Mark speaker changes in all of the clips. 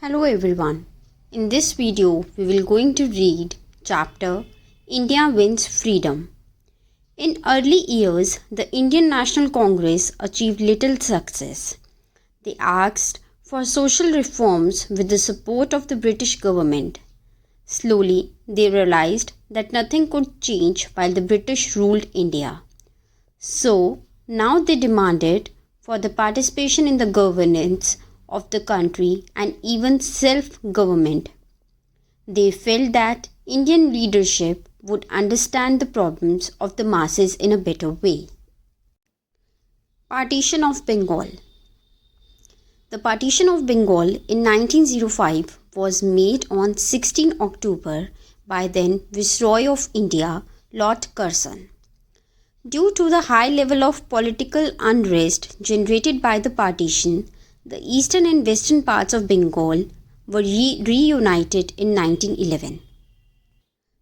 Speaker 1: Hello everyone. In this video, we will going to read chapter India Wins Freedom. In early years, the Indian National Congress achieved little success. They asked for social reforms with the support of the British government. Slowly, they realized that nothing could change while the British ruled India. So, now they demanded for the participation in the governance of the country and even self-government. They felt that Indian leadership would understand the problems of the masses in a better way. Partition of Bengal. The partition of Bengal in 1905 was made on 16 October by then Viceroy of India, Lord Curzon. Due to the high level of political unrest generated by the partition, the eastern and western parts of Bengal were reunited in 1911.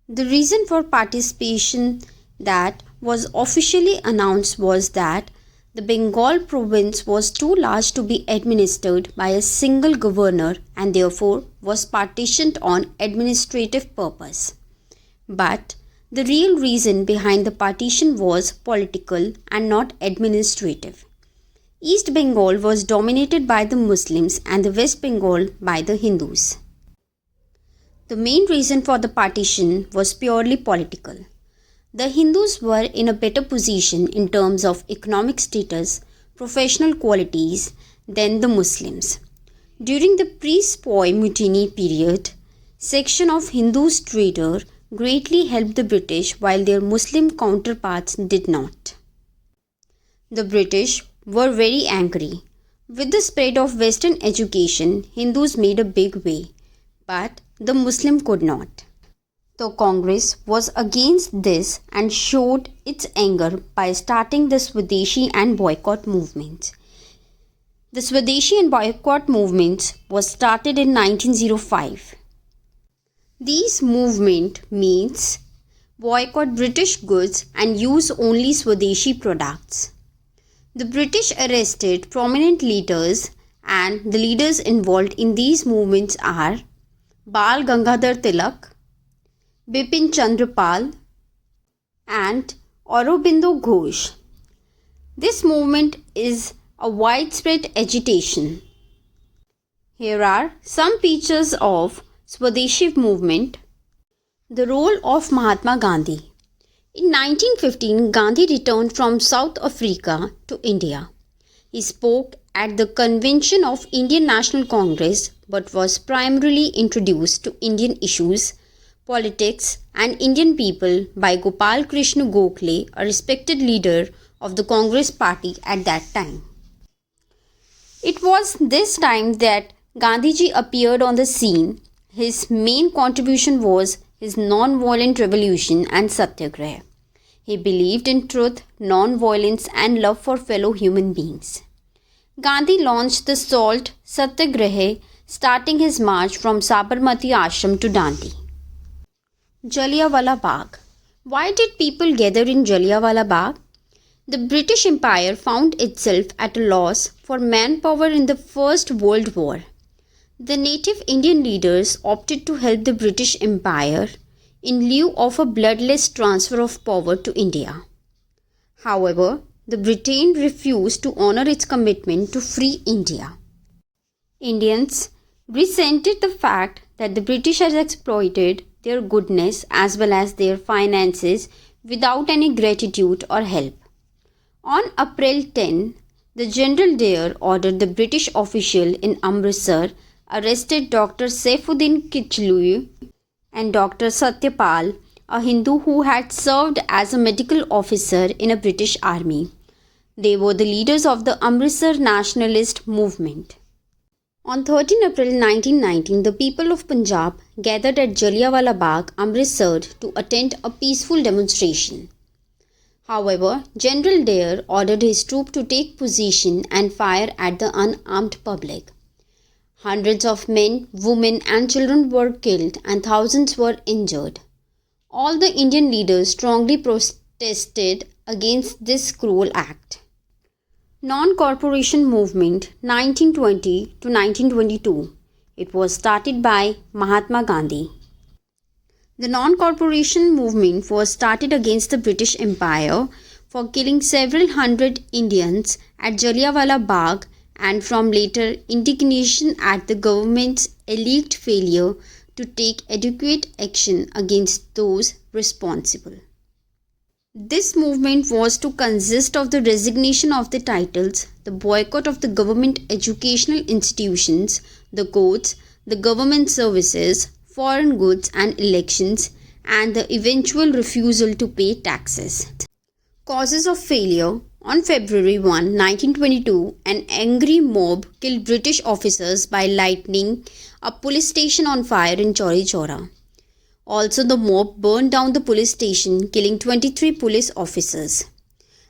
Speaker 1: The reason for participation that was officially announced was that the Bengal province was too large to be administered by a single governor and therefore was partitioned on administrative purpose. But the real reason behind the partition was political and not administrative. East Bengal was dominated by the Muslims and the West Bengal by the Hindus. The main reason for the partition was purely political. The Hindus were in a better position in terms of economic status, professional qualities than the Muslims. During the pre-Sepoy Mutiny period, section of Hindus trader greatly helped the British while their Muslim counterparts did not. The British were very angry. With the spread of Western education, Hindus made a big way, but the Muslim could not. The Congress was against this and showed its anger by starting the Swadeshi and Boycott movements. The Swadeshi and Boycott movements was started in 1905. These movement means boycott British goods and use only Swadeshi products. The British arrested prominent leaders and the leaders involved in these movements are Bal Gangadhar Tilak, Bipin Chandra Pal and Aurobindo Ghosh. This movement is a widespread agitation. Here are some features of Swadeshi movement. The role of Mahatma Gandhi. In 1915, Gandhi returned from South Africa to India. He spoke at the convention of Indian National Congress but was primarily introduced to Indian issues, politics and Indian people by Gopal Krishna Gokhale, a respected leader of the Congress party at that time. It was this time that Gandhiji appeared on the scene. His main contribution was his non-violent revolution and satyagraha. He believed in truth, non-violence and love for fellow human beings. Gandhi launched the Salt Satyagraha, starting his march from Sabarmati Ashram to Dandi. Jallianwala Bagh. Why did people gather in Jallianwala Bagh? The British Empire found itself at a loss for manpower in the First World War. The native Indian leaders opted to help the British Empire in lieu of a bloodless transfer of power to India. However, the Britain refused to honor its commitment to free India. Indians resented the fact that the British had exploited their goodness as well as their finances without any gratitude or help. On April 10, the General Dare ordered the British official in Amritsar arrested Dr. Saifuddin Kichlu and Dr. Satyapal, a Hindu who had served as a medical officer in a British army. They were the leaders of the Amritsar nationalist movement. On 13 April 1919, the people of Punjab gathered at Jallianwala Bagh, Amritsar to attend a peaceful demonstration. However, General Dare ordered his troops to take position and fire at the unarmed public. Hundreds of men, women and children were killed and thousands were injured. All the Indian leaders strongly protested against this cruel act. Non-corporation movement 1920 to 1922. It was started by Mahatma Gandhi. The non-corporation movement was started against the British Empire for killing several hundred Indians at Jallianwala Bagh and from later indignation at the government's alleged failure to take adequate action against those responsible. This movement was to consist of the resignation of the titles, the boycott of the government educational institutions, the courts, the government services, foreign goods and elections, and the eventual refusal to pay taxes. Causes of failure. On February 1, 1922, an angry mob killed British officers by lighting a police station on fire in Chauri Chaura. Also, the mob burned down the police station, killing 23 police officers.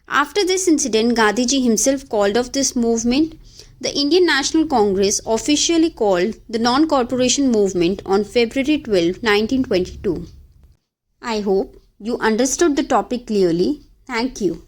Speaker 1: After this incident, Gandhiji himself called off this movement. The Indian National Congress officially called the non-corporation movement on February 12, 1922. I hope you understood the topic clearly. Thank you.